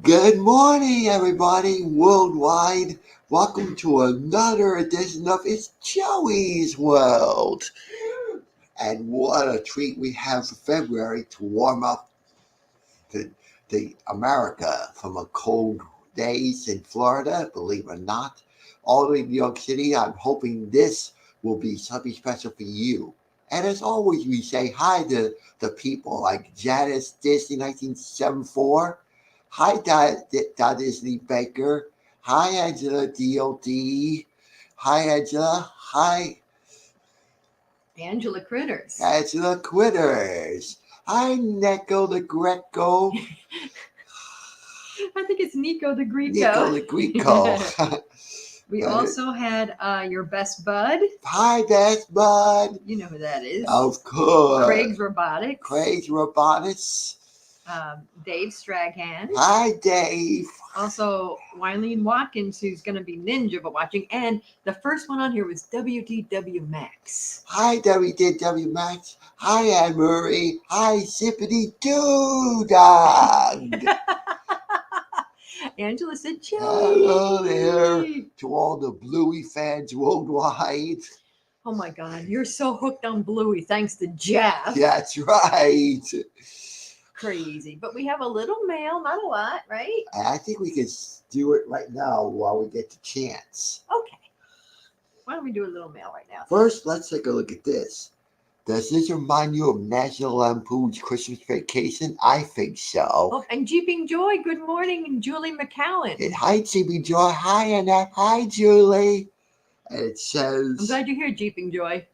Good morning, everybody worldwide. Welcome to another edition of It's Joey's World. And what a treat we have for February to warm up the America from a cold days in Florida, believe it or not, all the way to New York City. I'm hoping this will be something special for you. And as always, we say hi to the people like Janice Disney 1974. Hi, Disney Baker. Hi, Angela DOD. Hi, Angela. Hi, Angela Critters. Angela Quitters. Hi, Neko the Greco. I think it's Nico the Greco. Nico the Greco. We also had your best bud. Hi, Best Bud. You know who that is. Of course. Craig's Robotics. Craig's Robotics. Dave Straghan. Hi, Dave. Also, Wileen Watkins, who's going to be Ninja but watching. And the first one on here was WDW Max. Hi, WDW Max. Hi, Anne Marie. Hi, Zippity Doo Dog. Angela said, Hello there to all the Bluey fans worldwide. Oh my God, you're so hooked on Bluey thanks to Jeff. That's right. Crazy. But we have a little mail, not a lot, right? I think we can do it right now while we get the chance. Okay. Why don't we do a little mail right now? First, let's take a look at this. Does this remind you of National Lampoon's Christmas Vacation? I think so. Oh, and Jeeping Joy, good morning, and Julie McCowan. And hi, Jeeping Joy. Hi, Anna. Hi, Julie. And it says, I'm glad you're here, Jeeping Joy.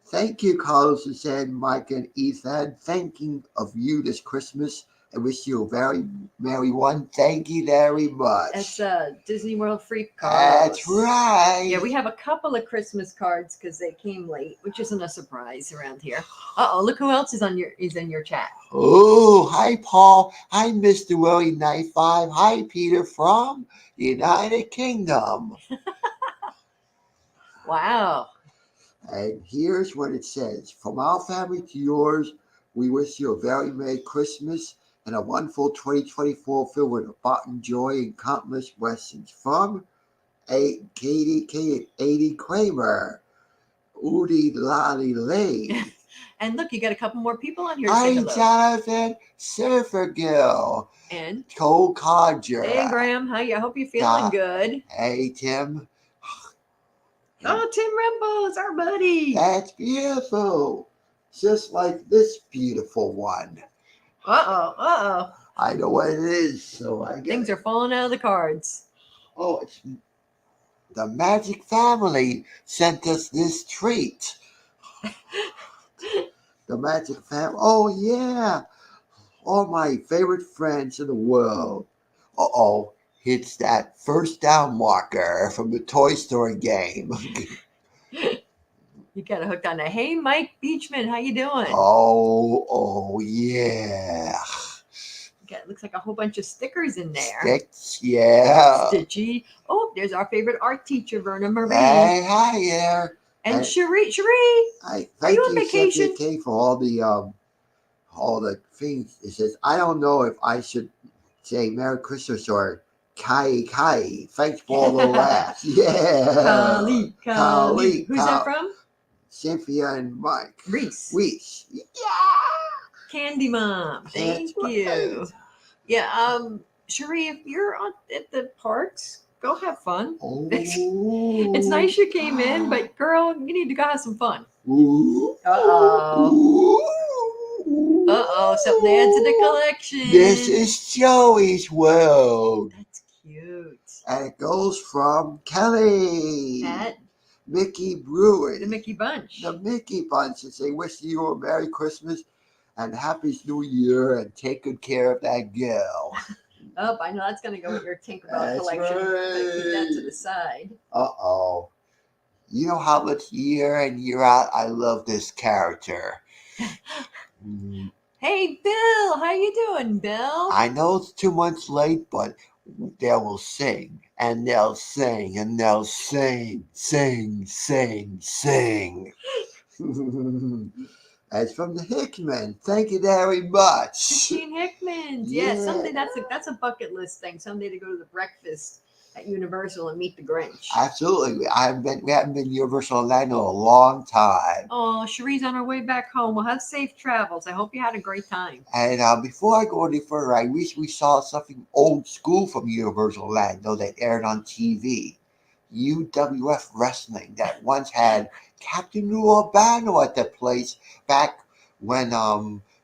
Thank you, Carlos, Suzanne, Mike, and Ethan. Thinking of you this Christmas and wish you a very merry one. Thank you very much. That's Disney World Freak Carlos. That's right. Yeah, we have a couple of Christmas cards because they came late, which isn't a surprise around here. Uh-oh, look who else is in your chat. Oh, hi, Paul. Hi, Mr. Willie 95. Hi, Peter from the United Kingdom. Wow. And here's what it says. From our family to yours, we wish you a very Merry Christmas and a wonderful 2024 filled with abundant joy and countless blessings. From Katie Kramer, Udi Lolly Lay. And look, you got a couple more people on here. Hi, Jonathan Surfergill. And Cole Codger. Hey, Graham. Hi, I hope you're feeling good. Hey, Tim. Oh, Tim Rembo is our buddy. That's beautiful. Just like this beautiful one. Uh-oh. I know what it is, so I guess. Things are falling out of the cards. Oh, it's the Magic Family sent us this treat. The Magic Family. Oh, yeah. All my favorite friends in the world. Uh-oh. It's that first down marker from the Toy Story game. You got hooked on that. Hey, Mike Beachman, how you doing? Oh, yeah. Looks like a whole bunch of stickers in there. Sticks, yeah. Stitchy. Oh, there's our favorite art teacher, Verna Marie. Hey, hi there. And Cherie. Are you on vacation? K for all the things. It says, I don't know if I should say Merry Christmas or Kai. Thanks for all the laughs. Yeah. Kali. Who's that from? Cynthia and Mike. Reese. Yeah. Candy Mom. Thank you. Yeah, Cherie, if you're at the parks, go have fun. Oh. It's nice you came in, but girl, you need to go have some fun. Ooh. Uh-oh, something to add to the collection. This is Joey's World. That's cute. And it goes from Kelly. At Mickey Brewing. the Mickey Bunch. The Mickey Bunch. And say, wish you a Merry Christmas and Happy New Year and take good care of that girl. Oh, I know that's going to go with your Tinkerbell collection. Right. But keep that to the side. Uh-oh. You know how much year in, year out I love this character. Hey, Bill. How you doing, Bill? I know it's 2 months late, but they will sing. And they'll sing. And they'll sing. It's from the Hickman. Thank you very much. Christine Hickman. Yeah. Yeah, someday that's a bucket list thing. Someday to go to the breakfast at Universal and meet the Grinch. Absolutely. We haven't been to Universal Orlando in a long time. Oh, Cherie's on her way back home. We'll have safe travels. I hope you had a great time. And before I go any further, I recently saw something old school from Universal Orlando that aired on TV. UWF Wrestling that once had Captain Lou Albano at the place back when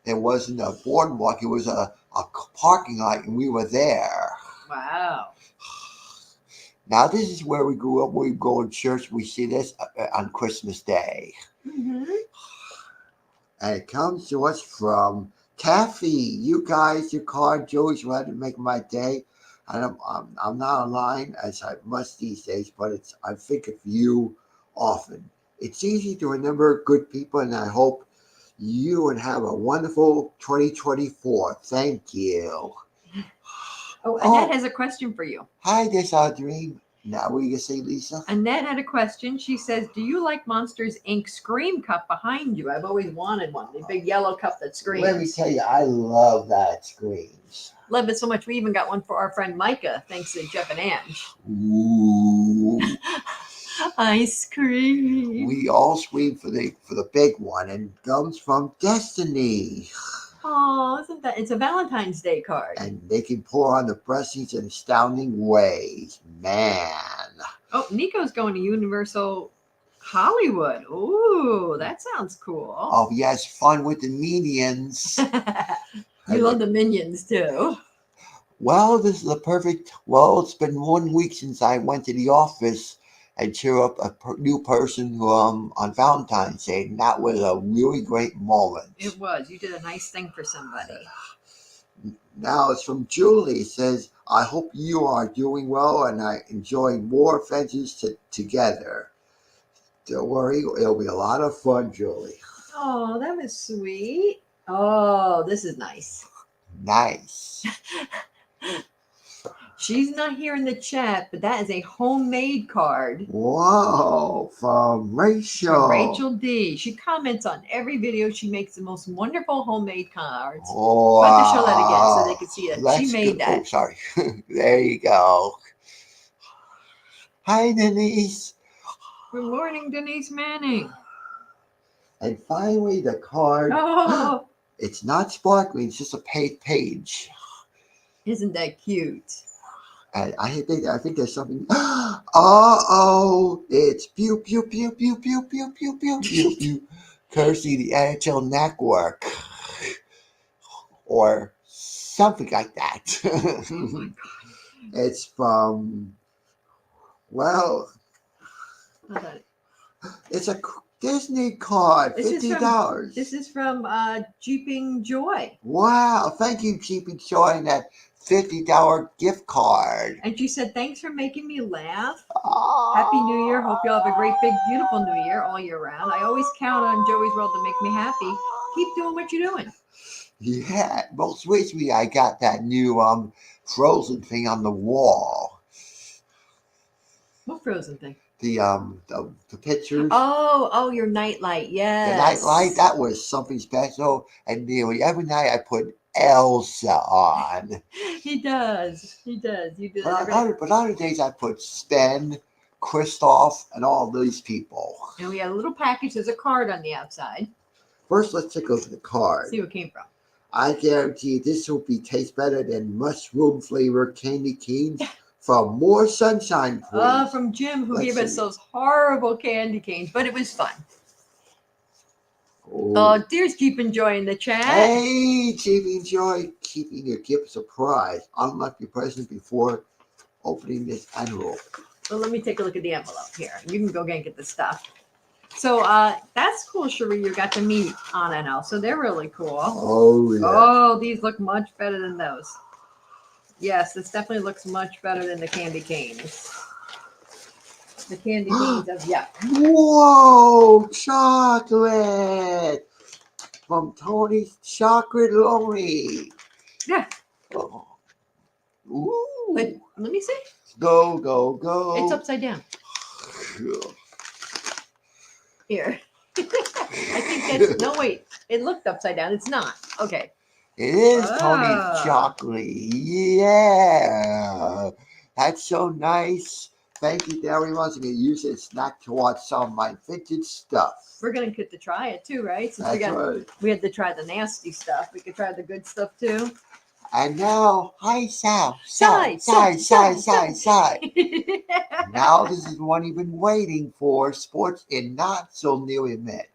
there wasn't a boardwalk. It was a parking lot and we were there. Wow. Now this is where we grew up. We go to church. We see this on Christmas Day. Mm-hmm. And it comes to us from Taffy. You guys, your card, Joey's ready to make my day. And I'm not online as I must these days, but I think of you often. It's easy to remember good people, and I hope you would have a wonderful 2024. Thank you. Oh, Annette has a question for you. Hi, this our dream. Now what you gonna say, Lisa? Annette had a question. She says, "Do you like Monsters Inc. Scream Cup behind you? I've always wanted one. The big yellow cup that screams." Let me tell you, I love that screams. Love it so much. We even got one for our friend Micah, thanks to Jeff and Ange. Ooh. Ice cream. We all scream for the big one, and it comes from Destiny. Oh, isn't that? It's a Valentine's Day card. And they can pour on the blessings in astounding ways. Man. Oh, Nico's going to Universal Hollywood. Ooh, that sounds cool. Oh, he has fun with the minions. You love the Minions too. Well, this is it's been 1 week since I went to the office and cheer up a new person who on Valentine's Day, and that was a really great moment. It was. You did a nice thing for somebody. Now it's from Julie. It says, I hope you are doing well and I enjoy more adventures together. Don't worry, it'll be a lot of fun, Julie. Oh, that was sweet. Oh, this is nice. Nice. She's not here in the chat, but that is a homemade card. Whoa, from Rachel. From Rachel D. She comments on every video. She makes the most wonderful homemade cards. Oh, I'll have to show that again so they can see it. She made that. Oh, sorry. There you go. Hi, Denise. Good morning, Denise Manning. And finally, the card. Oh, It's not sparkling. It's just a page. isn't that cute? And I think there's something. Uh-oh. It's pew, pew, pew, pew, pew, pew, pew, pew, pew, pew. Courtesy the NHL Network. Or something like that. Oh my God. It's from, well, it's a Disney card, $50. This is from Jeeping Joy. Wow. Thank you, Jeeping Joy, and that $50 gift card. And she said, thanks for making me laugh. Oh. Happy New Year. Hope you all have a great, big, beautiful New Year all year round. I always count on Joey's World to make me happy. Keep doing what you're doing. Yeah. Most recently, I got that new Frozen thing on the wall. What Frozen thing? The pictures. Oh, your nightlight. Yes. The nightlight, that was something special. And nearly every night I put Elsa on. He does. You do that But every night. other days I put Sven, Kristoff, and all these people. And we had a little package. There's a card on the outside. First, let's take a look at the card. See what it came from. I guarantee this will taste better than mushroom flavored candy canes from More Sunshine, please. From Jim, who Let's gave us see. those horrible candy canes, but it was fun. Oh. Oh, dear's keep enjoying the chat. Hey, Chief Joy, keeping your gift surprise. Unlock your present before opening this envelope. Well, let me take a look at the envelope here. You can go get the stuff. So that's cool, Cherie. You got the meat on it now. So they're really cool. Oh, yeah. Oh, these look much better than those. Yes, this definitely looks much better than the candy canes. The candy canes of Whoa, chocolate from Tony's Chocolate Lonely. Yeah. Oh. Ooh. But let me see. Go, go, go. It's upside down. Here. I think that's no wait. It looked upside down. It's not. Okay. It is Tony's Ah. chocolate. Yeah. That's so nice. Thank you to everyone who can use it as a snack to watch some of my vintage stuff. We're gonna get to try it too, right? Since That's right. we had to try the nasty stuff. We could try the good stuff too. And now, hi, Sal. Sigh, Sigh, sigh, sigh, sigh, sigh, sigh. Now this is one you've been waiting for, sports in not so new event.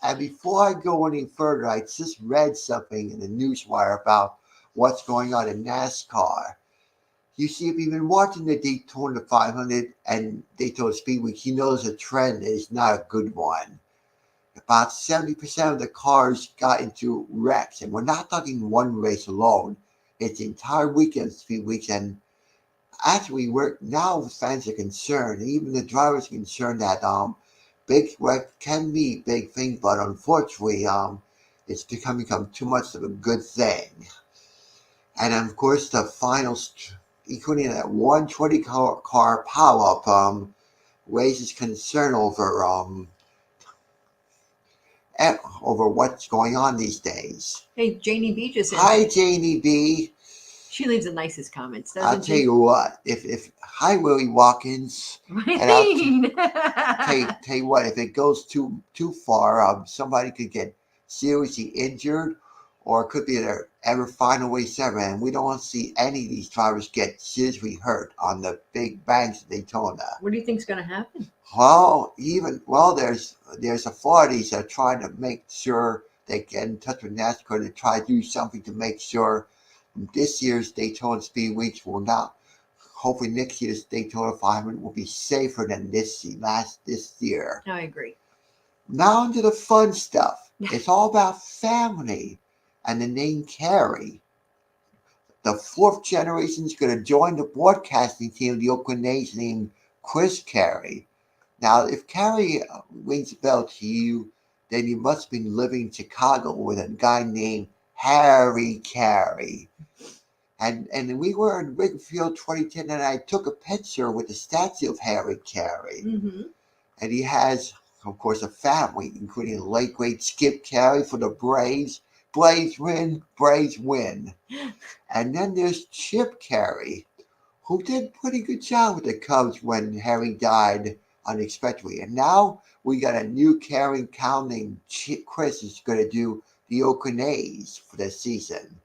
And before I go any further, I just read something in the newswire about what's going on in NASCAR. You see, if you've been watching the Daytona 500 and Daytona Speedway, you know the trend is not a good one. About 70% of the cars got into wrecks, and we're not talking one race alone. It's the entire weekend, 3 weeks, and actually, now the fans are concerned, and even the drivers are concerned that big wreck can be big thing, but unfortunately, it's become too much of a good thing. And of course, the finals, including that 120 car power up, raises concern over what's going on these days. Hey, Janie B just said Hi, Janie B. she leaves the nicest comments, I'll doesn't tell she? you what, if hi Willie Watkins, and tell you what, if it goes too far, somebody could get seriously injured, or it could be their ever final race ever, and we don't want to see any of these drivers get seriously hurt on the big banks of Daytona. What do you think's going to happen? Well, there's authorities that are trying to make sure they get in touch with NASCAR to try to do something to make sure this year's Daytona Speed Weeks will not. Hopefully, next year's Daytona 500 will be safer than this year. I agree. Now into the fun stuff. It's all about family and the name Carey. The fourth generation is going to join the broadcasting team of the Oakland A's named Chris Carey. Now, if Carey rings a bell to you, then you must have been living in Chicago with a guy named Harry Carey. And we were in Wrigley Field 2010, and I took a picture with the statue of Harry Carey. Mm-hmm. And he has, of course, a family, including the late great Skip Carey for the Braves. Braves win, Braves win. And then there's Chip Carey, who did a pretty good job with the Cubs when Harry died unexpectedly. And now we got a new Carey counting. Chris is going to do the Oakland A's for this season.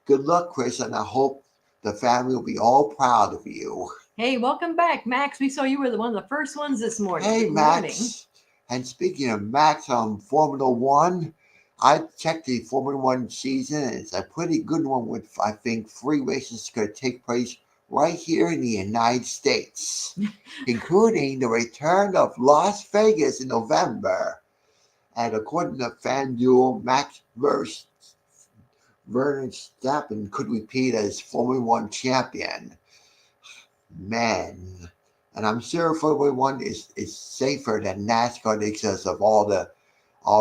Good luck, Chris, and I hope the family will be all proud of you. Hey, welcome back, Max. We saw you were one of the first ones this morning. Hey, Good Max. morning. And speaking of Max on Formula One, I checked the Formula One season, and it's a pretty good one with, I think, 3 races going to take place right here in the United States, including the return of Las Vegas in November. And according to FanDuel, Max Verstappen could repeat as Formula One champion. Man. And I'm sure Formula One is safer than NASCAR because of all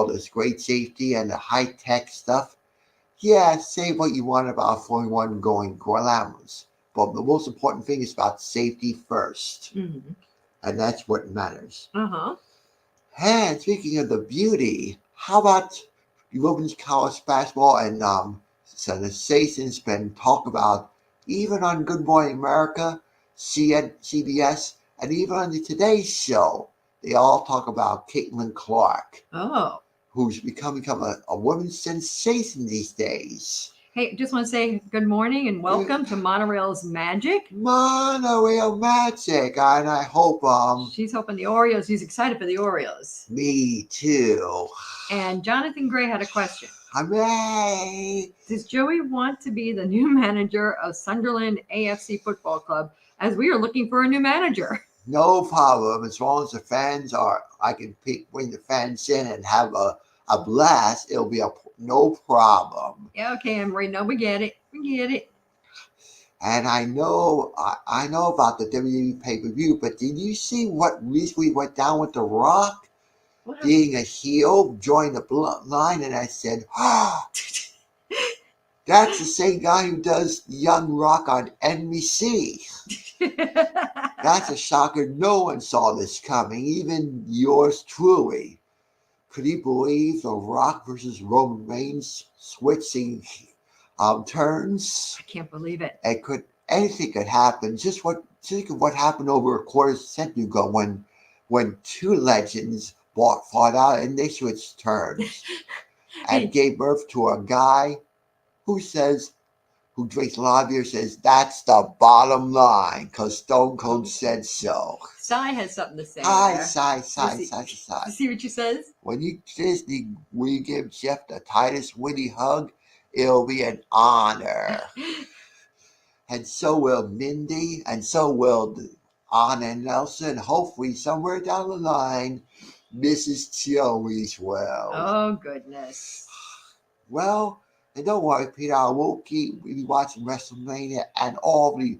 this great safety and the high-tech stuff. Yeah, say what you want about Formula One going glamorous, but the most important thing is about safety first. Mm-hmm. And that's what matters. Uh-huh. And speaking of the beauty, how about women's college basketball and sensations been talked about even on Good Morning America, CBS, and even on the Today Show. They all talk about Caitlin Clark, who's become a women's sensation these days. Hey, just want to say good morning and welcome to Monorail's Magic. Monorail Magic, and I hope she's hoping the Orioles. She's excited for the Orioles. Me too. And Jonathan Gray had a question. Hooray! Does Joey want to be the new manager of Sunderland AFC Football Club, as we are looking for a new manager? No problem. As long as the fans I can bring the fans in and have a blast. It'll be no problem. Yeah, okay, Emery. No, we get it. We get it. And I know about the WWE pay-per-view, but did you see what recently went down with The Rock? What? Being a heel, joining the bloodline, and I said, oh, that's the same guy who does Young Rock on NBC. That's a shocker. No one saw this coming, even yours truly. Could you believe The Rock versus Roman Reigns switching turns? I can't believe it. It could anything could happen. Think of what happened over a quarter century ago when two legends fought out and they switched turns and gave birth to a guy who says who drinks a lot of beer says that's the bottom line because Stone Cold said so. Cy has something to say. Sigh. You see what she says? When you give Jeff the Titus Winnie hug, it'll be an honor. And so will Mindy, and so will Anna Nelson. Hopefully, somewhere down the line, Mrs. Joey's well. Oh, goodness. Well, and don't worry, Peter, I will keep watching WrestleMania and all the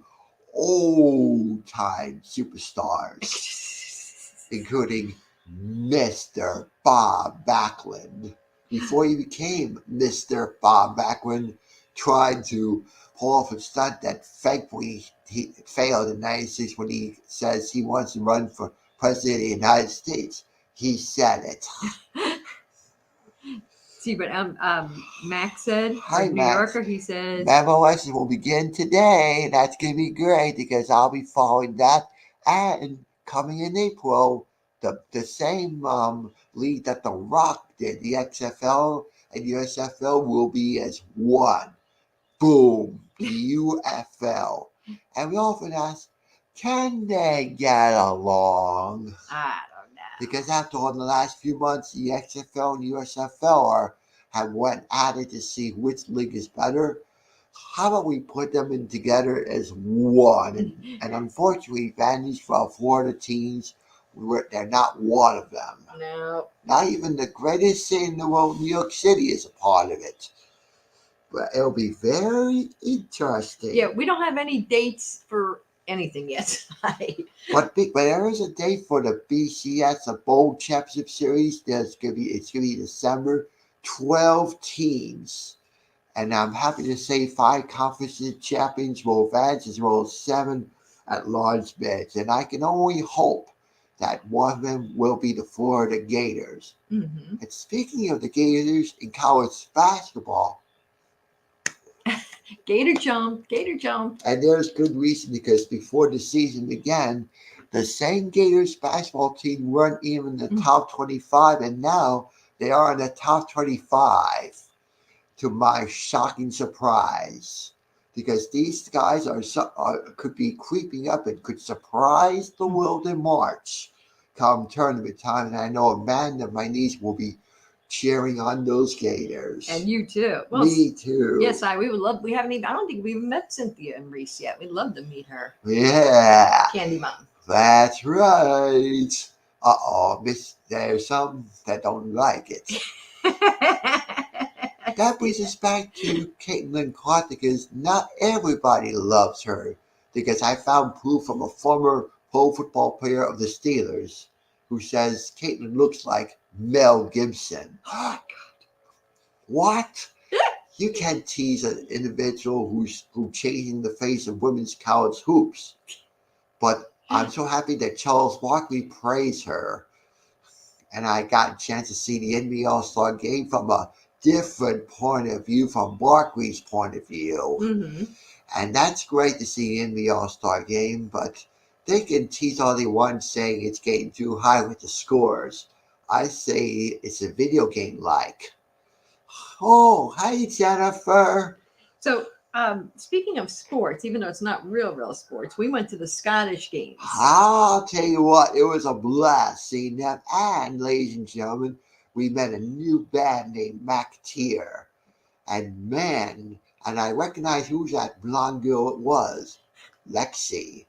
old-time superstars, including Mr. Bob Backlund. Before he became Mr. Bob Backlund, tried to pull off a stunt that thankfully he failed in the United States when he says he wants to run for president of the United States. He said it. See, but Max said, Hi, New Max. Yorker, he says, Memo lessons will begin today. That's going to be great because I'll be following that. And coming in April, the same league that The Rock did, the XFL and USFL will be as one. Boom, the UFL. And we often ask, can they get along? I don't know. Because after all, in the last few months, the XFL and USFL have went at it to see which league is better. How about we put them in together as one? And unfortunately, fans from Florida teams, they're not one of them. No. Not even the greatest city in the world, New York City, is a part of it. But it'll be very interesting. Yeah, we don't have any dates for anything yet. But there is a date for the BCS, the Bowl Championship Series. It's gonna be December. 12 teams, and I'm happy to say 5 conference champions will advance as well as 7 at-large bids. And I can only hope that one of them will be the Florida Gators. Mm-hmm. And speaking of the Gators in college basketball, Gator jump. And there's good reason because before the season began, the same Gators basketball team weren't even in the top 25, and now they are in the top 25, to my shocking surprise. Because these guys could be creeping up and could surprise the world in March come tournament time. And I know Amanda, my niece, will be cheering on those Gators. And you too. Well, me too. Yes, we would love. I don't think we've met Cynthia and Reese yet. We'd love to meet her. Yeah. Candy Mom. That's right. There's some that don't like it. That brings us back to Caitlin Clark because not everybody loves her. Because I found proof from a former pro football player of the Steelers who says Caitlin looks like Mel Gibson. Oh my God. What? You can't tease an individual who's changing the face of women's college hoops. But I'm so happy that Charles Barkley praised her. And I got a chance to see the NBA All-Star game from a different point of view, from Barkley's point of view. Mm-hmm. And that's great to see the NBA All-Star game, but they can tease all they want saying it's getting too high with the scores. I say it's a video game like. Oh, hi, Jennifer. So, speaking of sports, even though it's not real sports, we went to the Scottish games. I'll tell you what, it was a blast seeing them. And, ladies and gentlemen, we met a new band named Mac Tier. And man, and I recognized who that blonde girl it was. Lexi.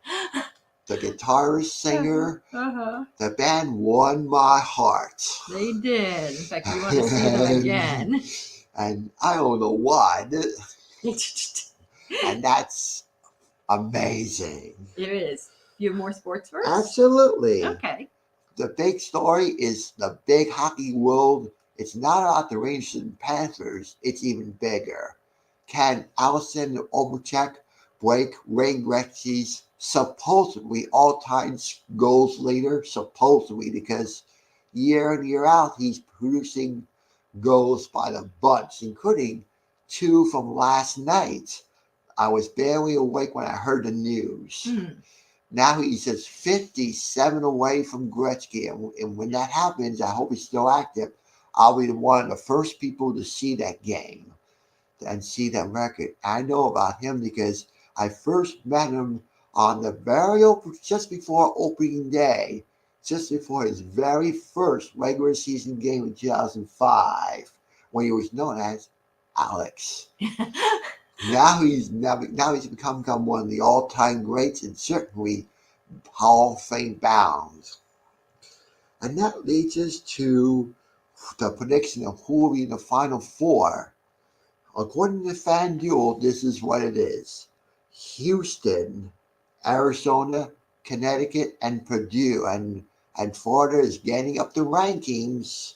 The guitarist, singer. Uh-huh. The band won my heart. They did. In fact, we want to see them again. And I don't know why. And that's amazing. It is. You have more sports first? Absolutely. Okay. The big story is the big hockey world. It's not about the Rangers and Panthers. It's even bigger. Can Allison Ovechkin break Wayne Gretzky's supposedly all-time goals leader? Supposedly, because year in, year out, he's producing goals by the bunch, including 2 from last night. I was barely awake when I heard the news. Hmm. Now he's just 57 away from Gretzky. And when that happens, I hope he's still active. I'll be one of the first people to see that game and see that record. I know about him because I first met him on the just before opening day, just before his very first regular season game in 2005, when he was known as Alex. Now he's become one of the all-time greats and certainly Hall of Fame bound. And that leads us to the prediction of who will be in the Final Four. According to FanDuel, this is what it is: Houston, Arizona, Connecticut, and Purdue. And Florida is getting up the rankings.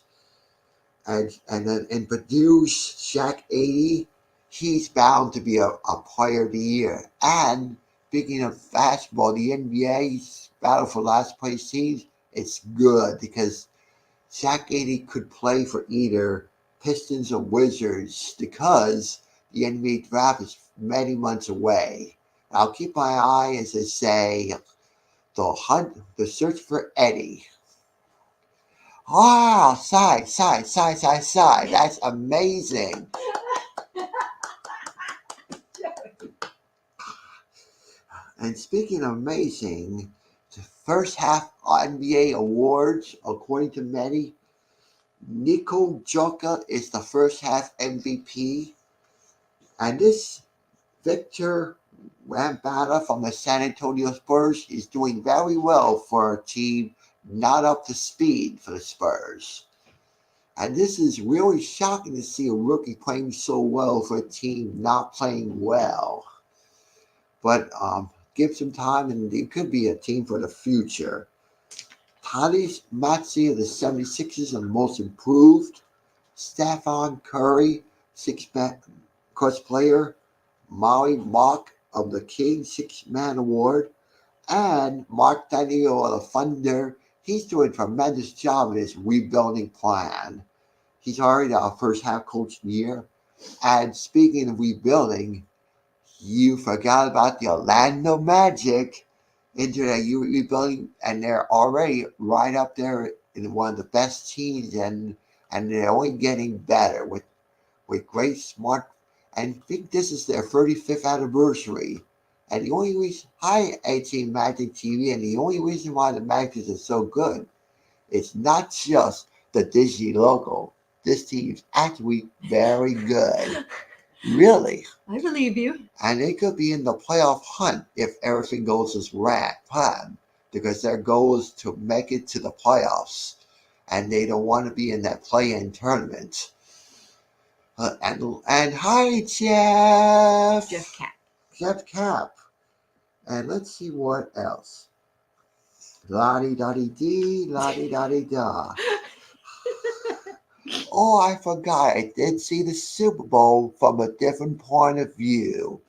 And then in Purdue's Shaq 80, he's bound to be a player of the year. And speaking of basketball, the NBA's battle for last place teams, it's good because Shaq 80 could play for either Pistons or Wizards because the NBA draft is many months away. I'll keep my eye, as they say, the search for Eddie. Wow, sigh. That's amazing. And speaking of amazing, the first half NBA awards, according to many, Nikola Jokic is the first half MVP. And this Victor Wembanyama from the San Antonio Spurs is doing very well for a team not up to speed for the Spurs. And this is really shocking to see a rookie playing so well for a team not playing well. But give some time and it could be a team for the future. Tyrese Maxey of the 76ers are the most improved. Stephen Curry, six-man course player. Molly Mock of the Kings Six-Man Award. And Mark Daniel of the Thunder. He's doing a tremendous job in his rebuilding plan. He's already our first half coach of the year. And speaking of rebuilding, you forgot about the Orlando Magic into the rebuilding, and they're already right up there in one of the best teams, and they're only getting better with great smart. And I think this is their 35th anniversary. And the only reason I 18 Magic TV, and the only reason why the Magic are so good, it's not just the Disney logo. This team is actually very good. Really. I believe you. And they could be in the playoff hunt if everything goes as planned, because their goal is to make it to the playoffs, and they don't want to be in that play-in tournament. And hi, Jeff. Jeff Cap. Jeff Cap. And let's see what else. La-di-da-di-dee, la-di-da-di-da. Oh, I forgot. I did see the Super Bowl from a different point of view.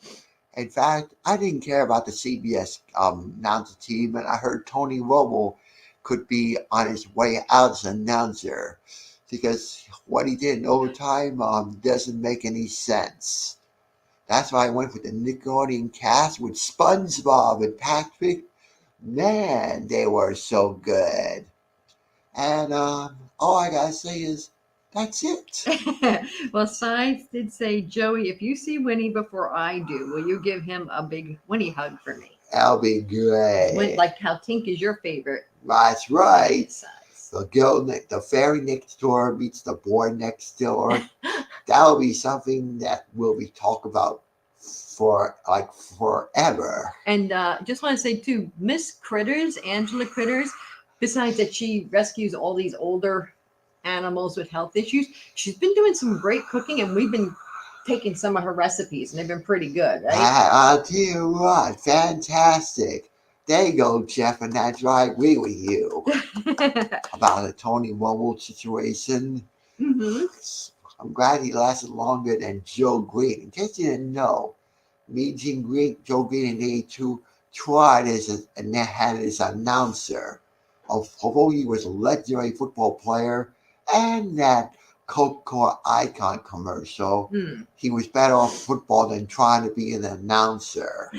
In fact, I didn't care about the CBS announcer team, and I heard Tony Romo could be on his way out as an announcer because what he did in overtime doesn't make any sense. That's why I went with the Nickelodeon cast with SpongeBob and Patrick. Man, they were so good. And all I gotta say is, that's it. Well, Sides did say, Joey, if you see Winnie before I do, will you give him a big Winnie hug for me? That'll be great. Like how Tink is your favorite. That's right. Size. The fairy next door meets the boy next door. That'll be something that will be talked about for like forever. And just want to say too, Miss Critters, Angela Critters, besides that she rescues all these older animals with health issues, she's been doing some great cooking, and we've been taking some of her recipes, and they've been pretty good, right? I'll tell you what, fantastic. There you go, Jeff, and that's why I agree with you about the Tony Romo situation. Mm-hmm. I'm glad he lasted longer than Joe Green. In case you didn't know, Joe Green and they two tried and they had his announcer. although he was a legendary football player and that Coca-Cola icon commercial, Hmm. he was better off football than trying to be an announcer.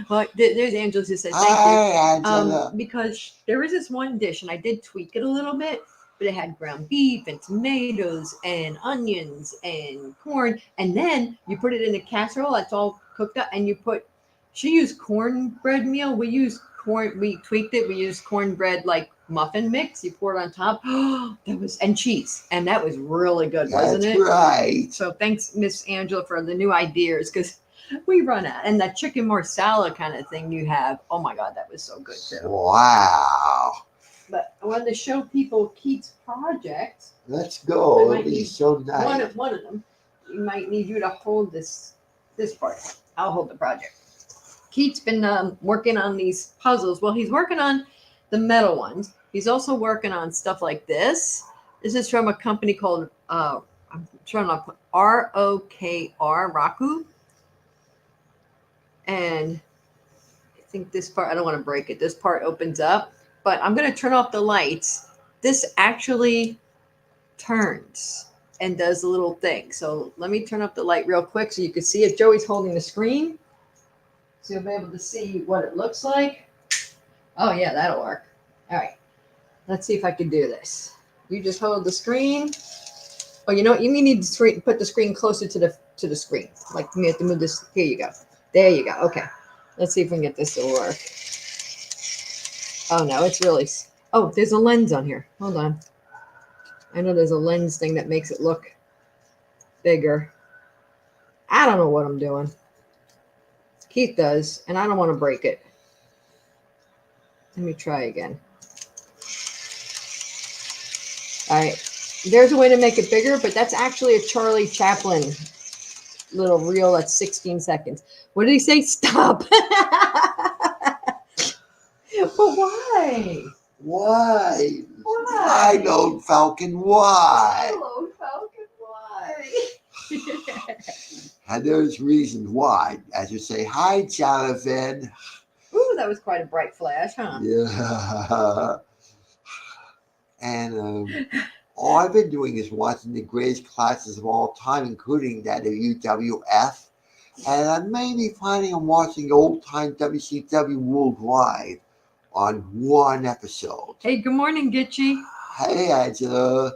Well, there's Angela who said thank you. Hi, Angela. Because there was this one dish, and I did tweak it a little bit, but it had ground beef and tomatoes and onions and corn, and then you put it in a casserole that's all cooked up, and you put. She used cornbread meal. We used corn. We tweaked it. We used cornbread like muffin mix. You pour it on top. That was and cheese, and that was really good, wasn't That's it? right. So thanks, Miss Angela, for the new ideas because we run out. And that chicken marsala kind of thing you have. Oh my God, that was so good too. Wow. But I wanted to show people Keith's project. Let's go. I might It'll be need so One nice. of them. You might need you to hold this part. I'll hold the project. Keith's been working on these puzzles. Well, he's working on the metal ones. He's also working on stuff like this. This is from a company called I'm trying to put ROKR Raku. And I think this part, I don't want to break it. This part opens up, but I'm going to turn off the lights. This actually turns and does a little thing. So let me turn up the light real quick so you can see it. Joey's holding the screen. So you'll be able to see what it looks like. Oh yeah, that'll work. All right. Let's see if I can do this. You just hold the screen. Oh, you know what? You need to put the screen closer to the screen. Like you have to move this. Here you go. There you go. Okay. Let's see if we can get this to work. Oh no, it's really. Oh, there's a lens on here. Hold on. I know there's a lens thing that makes it look bigger. I don't know what I'm doing. Keith does, and I don't want to break it. Let me try again. All right. There's a way to make it bigger, but that's actually a Charlie Chaplin little reel that's 16 seconds. What did he say? Stop. But why? Why? Why? I know, Falcon. Why? Hello, Falcon. Why? And there's reasons why. As you say, hi, Jonathan. Ooh, that was quite a bright flash, huh? Yeah. And all I've been doing is watching the greatest classes of all time, including that of UWF. And I may be planning on watching old time WCW Worldwide on one episode. Hey, good morning, Gitchy. Hey, Angela.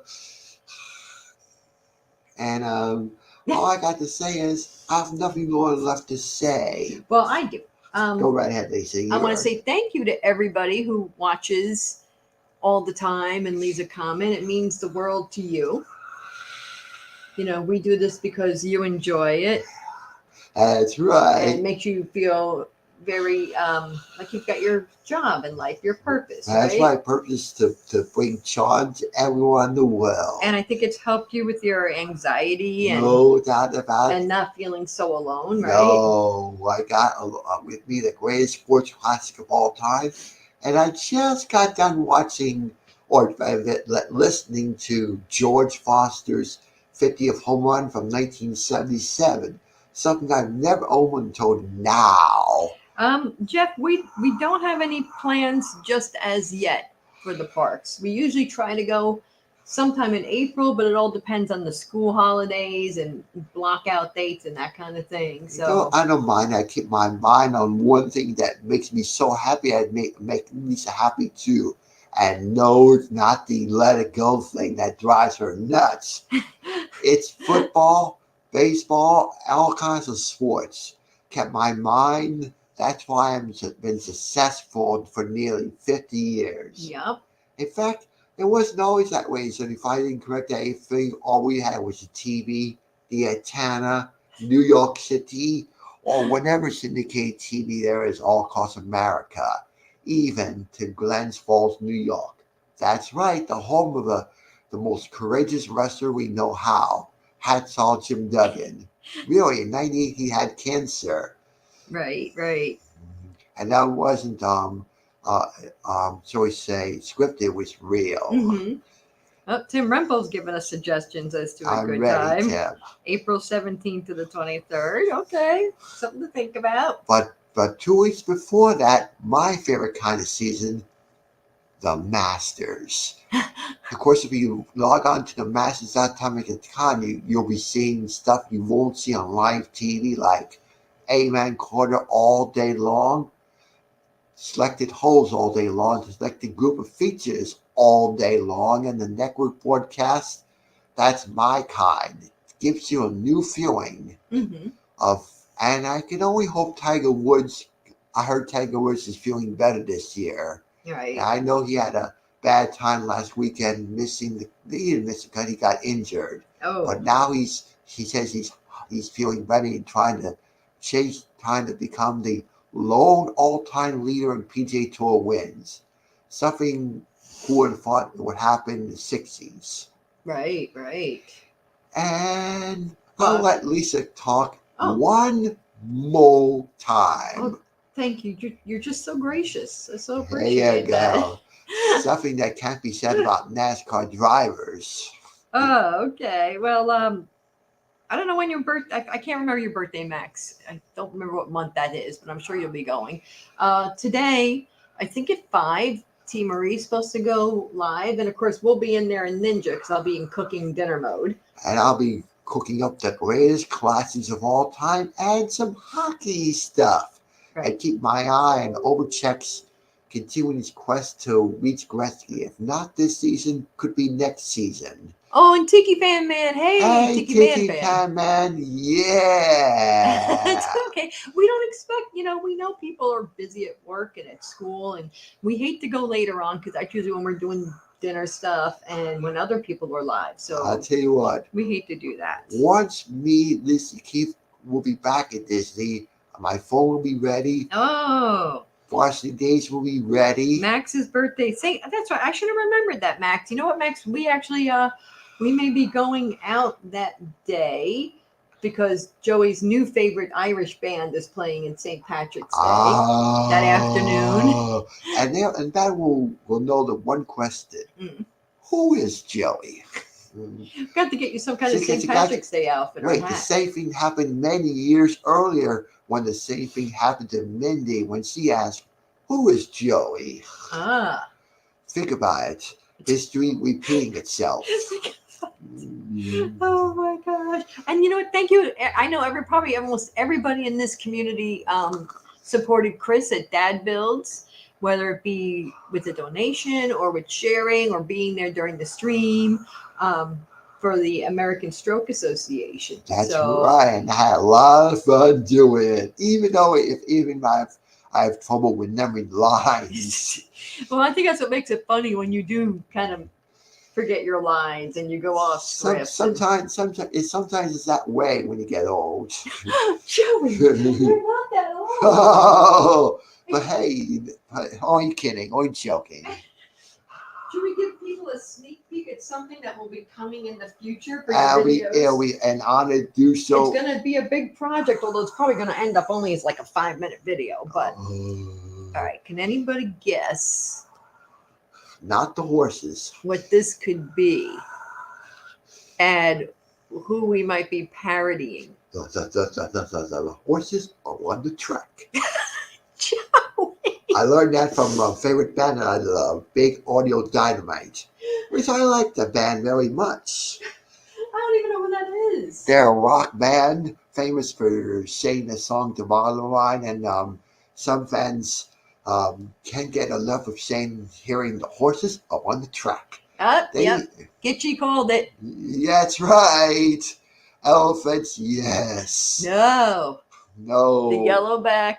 And all I got to say is I have nothing more left to say. Well, I do. Go right ahead, Lisa. I want to say thank you to everybody who watches all the time and leaves a comment. It means the world to you. You know, we do this because you enjoy it. That's And right. it makes you feel very like you've got your job in life, your purpose. That's right? my purpose to bring charm to everyone in the world. And I think it's helped you with your anxiety and No doubt about it. and not feeling so alone, right? No, I got with me the greatest sports classic of all time. And I just got done watching or listening to George Foster's 50th home run from 1977. Something I've never owned until now. Jeff, we don't have any plans just as yet for the parks. We usually try to go sometime in April, but it all depends on the school holidays and block out dates and that kind of thing. So I don't mind. I keep my mind on one thing that makes me so happy. I make Lisa happy too. And no, it's not the let it go thing that drives her nuts. It's football, baseball, all kinds of sports. Kept my mind. That's why I've been successful for nearly 50 years. yep. In fact, it wasn't always that way. So if I didn't correct anything, all we had was the TV, the antenna, New York City, or whatever syndicated TV there is all across America, even to Glens Falls, New York. That's right, the home of the most courageous wrestler we know how. Hats off Jim Duggan. Really, in 98 he had cancer. Right. And that wasn't shall we say, scripted, it was real. Mm-hmm. Oh, Tim Rempel's given us suggestions as to a I'm good ready, time. Tim. April 17th to the 23rd. Okay, something to think about. But 2 weeks before that, my favorite kind of season, the Masters. Of course, if you log on to the Masters.com, you'll be seeing stuff you won't see on live TV, like Amen Corner all day long, selected holes all day long, selected group of features all day long, and the network broadcast. That's my kind. It gives you a new feeling Mm-hmm. and I can only hope Tiger Woods. I heard Tiger Woods is feeling better this year. Right. And I know he had a bad time last weekend missing he didn't miss it because he got injured. Oh. But now he says he's feeling better and trying to become the lone all-time leader in PGA Tour wins. Something who would have thought would happen in the 60s. Right. Right. And Well, I'll let Lisa talk Oh. one more time. Oh, thank you. You're just so gracious. I so There appreciate you that. go. Something that can't be said about NASCAR drivers. Oh, okay. Well, I don't know when your birthday. I can't remember your birthday, Max. I don't remember what month that is, but I'm sure you'll be going. Today, I think at 5, T Marie's supposed to go live, and of course we'll be in there in Ninja because I'll be in cooking dinner mode. And I'll be cooking up the greatest classics of all time and some hockey stuff. Right. And keep my eye on Overcheck's continuing his quest to reach Gretzky. If not this season, could be next season. Oh, and Tiki Fan Man. Hey, Tiki Fan Man. Yeah. It's okay. We don't expect, we know people are busy at work and at school, and we hate to go later on because that's usually when we're doing dinner stuff and when other people are live. So I'll tell you what. We hate to do that. Once me, Lisa, Keith will be back at Disney, my phone will be ready. Oh. Varsity Days will be ready. Max's birthday. That's right. I should have remembered that, Max. You know what, Max? We actually we may be going out that day because Joey's new favorite Irish band is playing in St. Patrick's Day that afternoon. And that will know the one question. Who is Joey? We've got to get you some kind of St. Patrick's Day outfit. Wait, the same thing happened many years earlier when the same thing happened to Mindy when she asked, who is Joey? Think about it. History repeating itself. Oh my gosh. And you know what? Thank you. I know probably almost everybody in this community supported Chris at Dad Builds, whether it be with a donation or with sharing or being there during the stream for the American Stroke Association. That's right. And I had a lot of fun doing it, even though I have trouble remembering lines. Well, I think that's what makes it funny when you do kind of forget your lines and you go off script. Sometimes it's that way when you get old. Joey, you're not that old. Oh, but hey, are you kidding? Are you joking? Should we give people a sneak peek at something that will be coming in the future for your videos? And honor to do so. It's going to be a big project, although it's probably going to end up only as like a 5-minute video. But all right, can anybody guess? Not the horses. What this could be, and who we might be parodying. The horses are on the track. Joey. I learned that from a favorite band that I love, Big Audio Dynamite, which I like the band very much. I don't even know who that is. They're a rock band famous for singing the song to Bottom Line, and some fans can't get enough of hearing the horses are on the track. Yep. Gitchy called it. That's right. Elephants, yes. No. The Yellowback.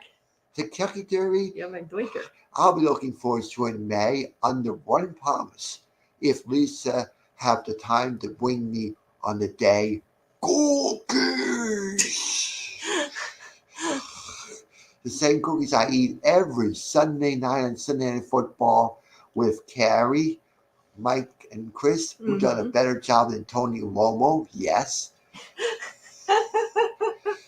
Kentucky Derby. Yeah, my Dwinker. I'll be looking forward to in May under one promise. If Lisa have the time to bring me on the day, cookies. The same cookies I eat every Sunday night on Sunday Night Football with Carrie, Mike, and Chris, who've done a better job than Tony Romo. Yes.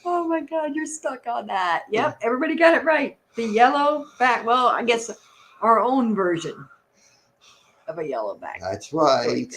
Oh my God, you're stuck on that. Yep, everybody got it right. The Yellowback. Well, I guess our own version of a Yellowback. That's right.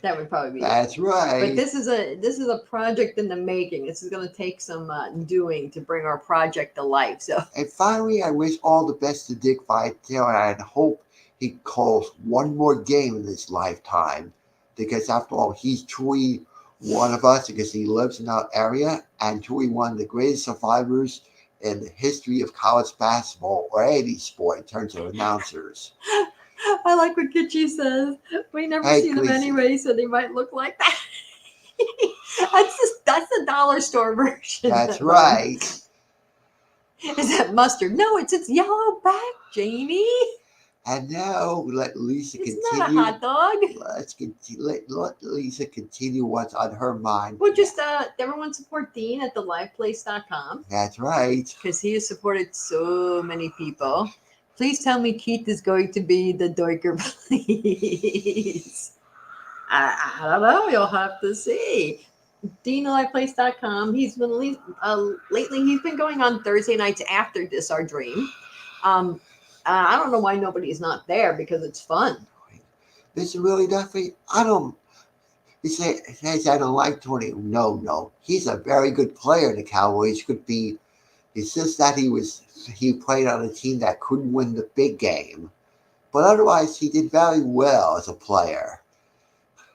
That would probably be it. That's right. But this is a project in the making. This is going to take some doing to bring our project to life. So And finally, I wish all the best to Dick Vitale, and I hope he calls one more game in his lifetime. Because after all, he's truly one of us because he lives in our area and truly one of the greatest survivors in the history of college basketball or any sport in terms of announcers. I like what Kitchi says. We never Hey, see them Khaleesi. anyway, so they might look like that. That's the dollar store version. That's of 'em. right. Is that mustard? No, it's yellow back, Jamie. And now let Lisa It's continue. not a hot dog. Let's continue. Let Lisa continue what's on her mind. Well, just everyone support Dean at theliveplace.com That's right. because he has supported so many people. Please tell me Keith is going to be the Doiker, please. I don't know. You'll have to see. DeanAlivePlace.com. He's been lately. He's been going on Thursday nights after This Our Dream. I don't know why nobody's not there because it's fun. This is really definitely. I don't. He says I don't like Tony. No. He's a very good player in the Cowboys. Could be. It's just that he played on a team that couldn't win the big game, but otherwise he did very well as a player.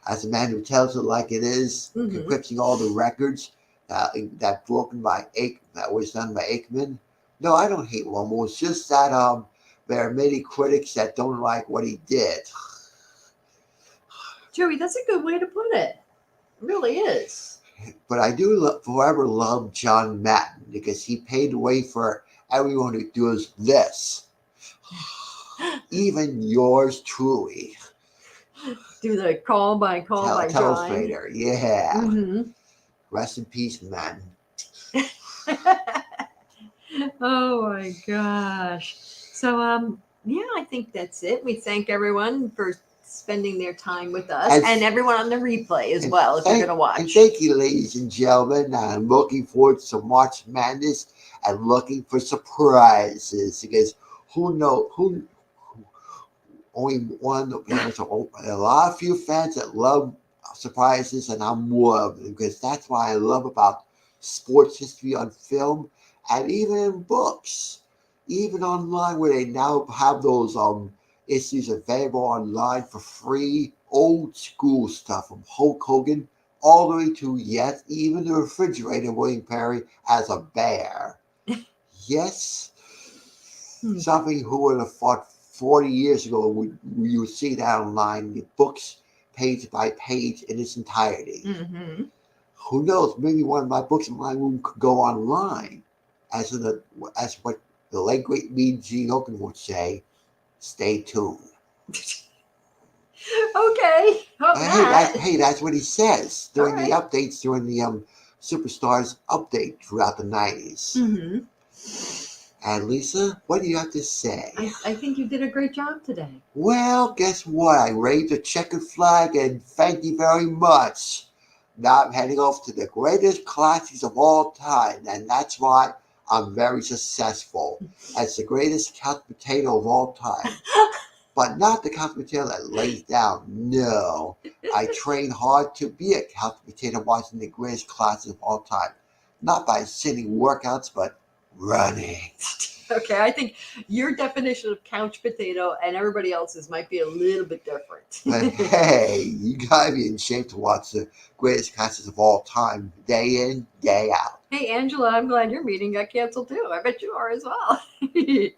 As a man who tells it like it is, encrypting all the records that was done by Aikman. No, I don't hate Romo. It's just that there are many critics that don't like what he did. Joey, that's a good way to put it. It really is. But I do forever love John Madden because he paved the way for everyone who does this. Even yours truly. Do the call by John. Telestrator, yeah. Mm-hmm. Rest in peace, Madden. Oh my gosh. So yeah, I think that's it. We thank everyone for spending their time with us and everyone on the replay as well if you're going to watch. And thank you, ladies and gentlemen. I'm looking forward to March Madness and looking for surprises because only one. There's a lot of few fans that love surprises, and I'm one of them because that's what I love about sports history on film and even in books, even online where they now have those issues available online for free. Old school stuff from Hulk Hogan all the way to even the refrigerator William Perry as a bear. Yes, something who would have thought 40 years ago you would see that online, the books page by page in its entirety. Mm-hmm. Who knows? Maybe one of my books in my room could go online, as what the late great me Gene Oken would say. Stay tuned. Okay. That's what he says during All the updates during the Superstars update throughout the 90s. Mm-hmm. And Lisa, what do you have to say? I think you did a great job today. Well, guess what? I waved a checkered flag and thank you very much. Now I'm heading off to the greatest classics of all time, and that's why I'm very successful as the greatest couch potato of all time. But not the couch potato that lays down. No, I train hard to be a couch potato watching the greatest classics of all time. Not by sitting workouts, but running. Okay, I think your definition of couch potato and everybody else's might be a little bit different. But hey, you gotta be in shape to watch the greatest classics of all time, day in, day out. Hey, Angela, I'm glad your meeting got canceled too. I bet you are as well.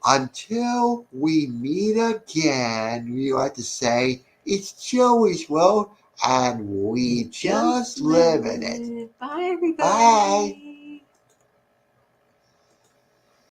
Until we meet again, we like to say it's Joey's world, and we just live in it. Bye, everybody. Bye.